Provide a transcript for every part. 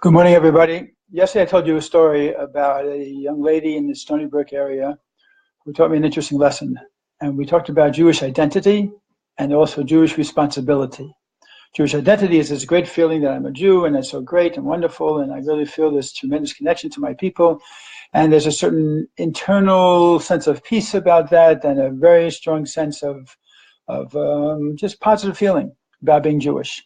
Good morning, everybody. Yesterday I told you a story about a young lady in the Stony Brook area who taught me an interesting lesson. And we talked about Jewish identity and also Jewish responsibility. Jewish identity is this great feeling that I'm a Jew and that's so great and wonderful, and I really feel this tremendous connection to my people. And there's a certain internal sense of peace about that and a very strong sense of just positive feeling about being Jewish.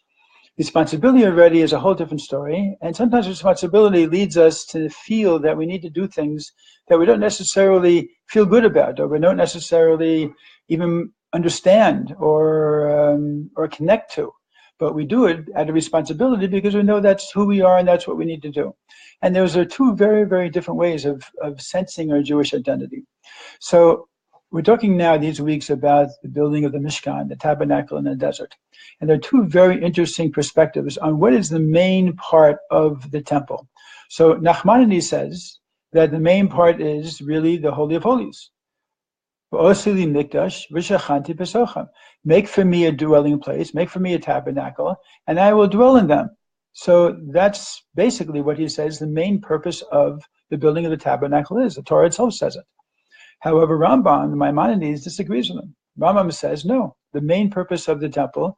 Responsibility already is a whole different story, and sometimes responsibility leads us to feel that we need to do things that we don't necessarily feel good about, or we don't necessarily even understand or connect to. But we do it out of responsibility because we know that's who we are and that's what we need to do. And those are two very, very different ways of sensing our Jewish identity. So we're talking now these weeks about the building of the Mishkan, the tabernacle in the desert. And there are two very interesting perspectives on what is the main part of the temple. So Nachmanides says that the main part is really the Holy of Holies. Make for me a dwelling place, make for me a tabernacle, and I will dwell in them. So that's basically what he says the main purpose of the building of the tabernacle is. The Torah itself says it. However, Rambam, the Maimonides, disagrees with him. Rambam says, no, the main purpose of the temple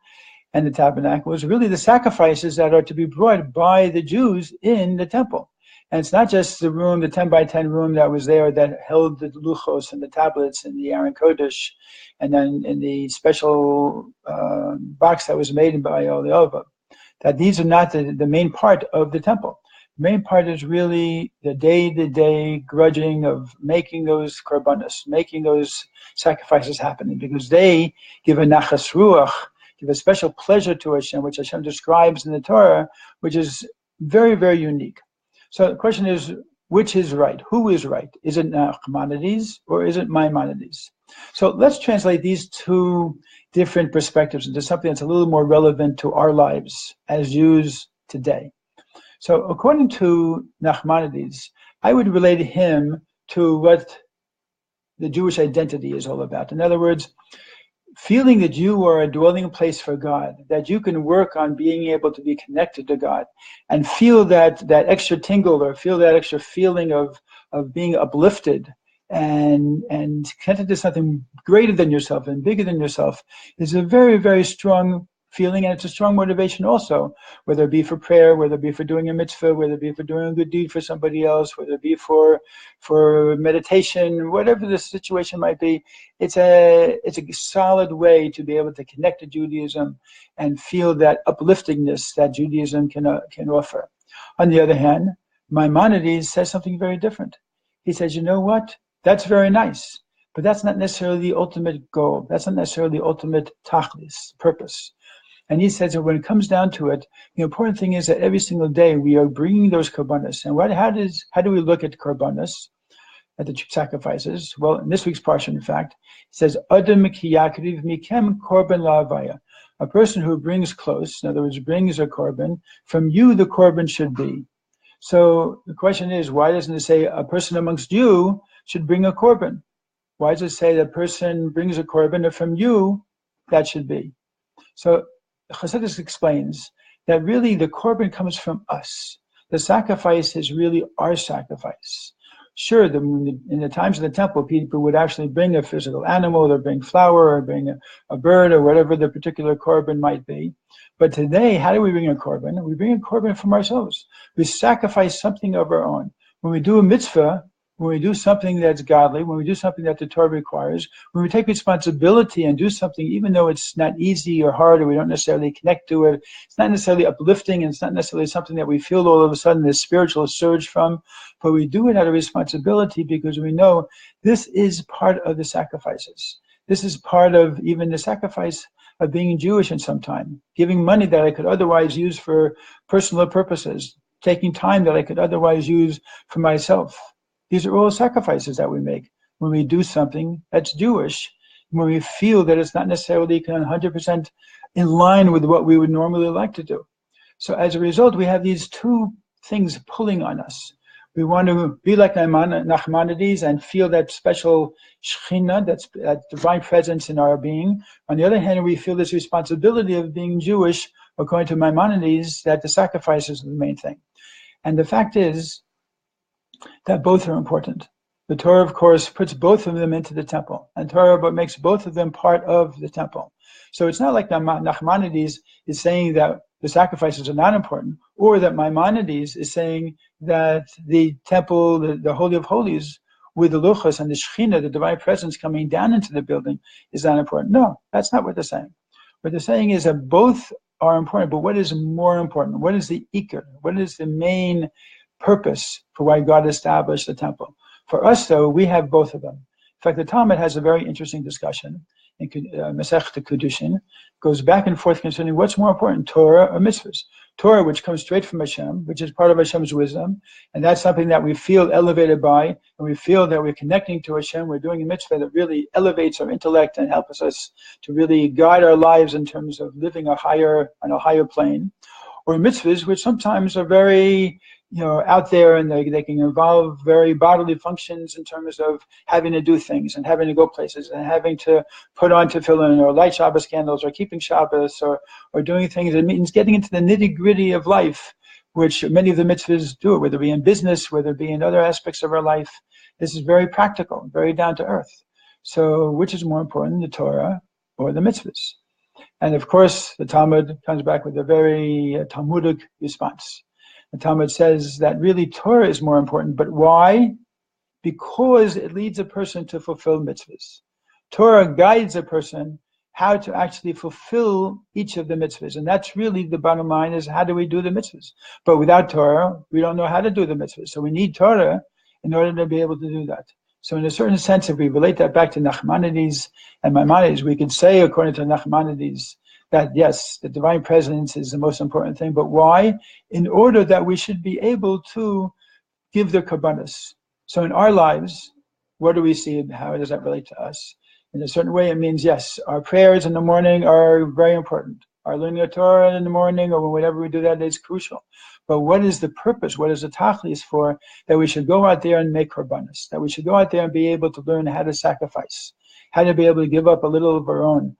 and the tabernacle is really the sacrifices that are to be brought by the Jews in the temple. And it's not just the room, the 10 by 10 room that was there that held the luchos and the tablets and the Aron Kodesh, and then in the special box that was made by Oliova, that these are not the main part of the temple. The main part is really the day-to-day grudging of making those korbanos, making those sacrifices happening, because they give a nachas ruach, give a special pleasure to Hashem, which Hashem describes in the Torah, which is very, very unique. So the question is, which is right? Who is right? Is it Nachmanides or is it Maimonides? So let's translate these two different perspectives into something that's a little more relevant to our lives as Jews today. So according to Nachmanides, I would relate him to what the Jewish identity is all about. In other words, feeling that you are a dwelling place for God, that you can work on being able to be connected to God and feel that extra tingle or feel that extra feeling of being uplifted and connected to something greater than yourself and bigger than yourself is a very, very strong feeling, and it's a strong motivation also, whether it be for prayer, whether it be for doing a mitzvah, whether it be for doing a good deed for somebody else, whether it be for meditation, whatever the situation might be. It's a solid way to be able to connect to Judaism and feel that upliftingness that Judaism can offer. On the other hand, Maimonides says something very different. He says, you know what? That's very nice, but that's not necessarily the ultimate goal. That's not necessarily the ultimate tachlis, purpose. And he says that when it comes down to it, the important thing is that every single day we are bringing those korbanos. And how do we look at korbanos, at the sacrifices? Well, in this week's parsha, in fact, it says, Adam ki yakriv mikem korban la'avaya. A person who brings close, in other words, brings a korban, from you the korban should be. So the question is, why doesn't it say a person amongst you should bring a korban? Why does it say that person brings a korban, and from you that should be? So Chassidus explains that really the korban comes from us. The sacrifice is really our sacrifice. Sure, in the times of the temple, people would actually bring a physical animal, or bring flour, or bring a bird, or whatever the particular korban might be. But today, how do we bring a korban? We bring a korban from ourselves. We sacrifice something of our own. When we do a mitzvah, when we do something that's godly, when we do something that the Torah requires, when we take responsibility and do something, even though it's not easy or hard, or we don't necessarily connect to it, it's not necessarily uplifting, and it's not necessarily something that we feel all of a sudden this spiritual surge from, but we do it out of responsibility because we know this is part of the sacrifices. This is part of even the sacrifice of being Jewish in some time, giving money that I could otherwise use for personal purposes, taking time that I could otherwise use for myself. These are all sacrifices that we make when we do something that's Jewish, when we feel that it's not necessarily 100% in line with what we would normally like to do. So as a result, we have these two things pulling on us. We want to be like Nachmanides and feel that special Shekhinah, that divine presence in our being. On the other hand, we feel this responsibility of being Jewish, according to Maimonides, that the sacrifice is the main thing. And the fact is that both are important. The Torah, of course, puts both of them into the temple, and Torah but makes both of them part of the temple. So it's not like Nachmanides is saying that the sacrifices are not important, or that Maimonides is saying that the temple, the Holy of Holies, with the Luchos and the Shekhinah, the divine presence coming down into the building, is not important. No, that's not what they're saying. What they're saying is that both are important, but what is more important? What is the ikar? What is the main purpose for why God established the temple? For us, though, we have both of them. In fact, the Talmud has a very interesting discussion in Masechta Kedushin, goes back and forth concerning what's more important, Torah or mitzvahs. Torah, which comes straight from Hashem, which is part of Hashem's wisdom, and that's something that we feel elevated by, and we feel that we're connecting to Hashem. We're doing a mitzvah that really elevates our intellect and helps us to really guide our lives in terms of living on a higher plane. Or mitzvahs, which sometimes are very out there, and they can involve very bodily functions in terms of having to do things and having to go places and having to put on tefillin or light Shabbos candles or keeping Shabbos or doing things. It means getting into the nitty-gritty of life, which many of the mitzvahs do, whether it be in business, whether it be in other aspects of our life. This is very practical, very down to earth. So which is more important, the Torah or the mitzvahs? And of course, the Talmud comes back with a very Talmudic response. The Talmud says that really Torah is more important, but why? Because it leads a person to fulfill mitzvahs. Torah guides a person how to actually fulfill each of the mitzvahs, and that's really the bottom line, is how do we do the mitzvahs? But without Torah, we don't know how to do the mitzvahs, so we need Torah in order to be able to do that. So in a certain sense, if we relate that back to Nachmanides and Maimonides, we could say, according to Nachmanides, that yes, the divine presence is the most important thing, but why? In order that we should be able to give the korbanos. So in our lives, what do we see and how does that relate to us? In a certain way, it means, yes, our prayers in the morning are very important. Our learning of Torah in the morning or whenever we do that is crucial. But what is the purpose? What is the tachlis for? That we should go out there and make korbanos. That we should go out there and be able to learn how to sacrifice. How to be able to give up a little of our own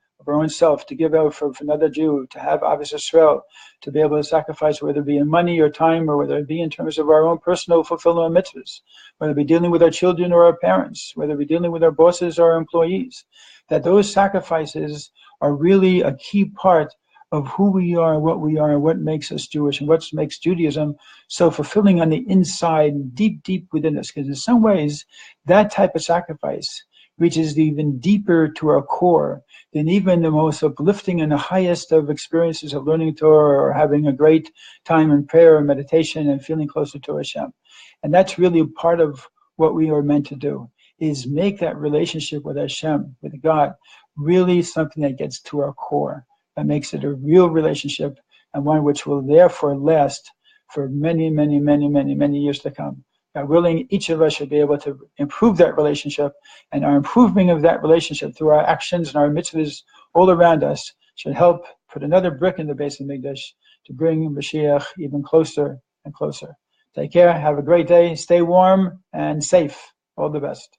self, to give out for another Jew, to have Avos Yisrael, to be able to sacrifice, whether it be in money or time, or whether it be in terms of our own personal fulfillment of mitzvahs, whether it be dealing with our children or our parents, whether it be dealing with our bosses or our employees, that those sacrifices are really a key part of who we are, and what makes us Jewish, and what makes Judaism so fulfilling on the inside, deep, deep within us. Because in some ways, that type of sacrifice reaches even deeper to our core than even the most uplifting and the highest of experiences of learning Torah or having a great time in prayer and meditation and feeling closer to Hashem. And that's really part of what we are meant to do, is make that relationship with Hashem, with God, really something that gets to our core, that makes it a real relationship, and one which will therefore last for many, many, many, many, many years to come. God willing, each of us should be able to improve that relationship, and our improvement of that relationship through our actions and our mitzvahs all around us should help put another brick in the base of Mikdash to bring Mashiach even closer and closer. Take care, have a great day, stay warm and safe. All the best.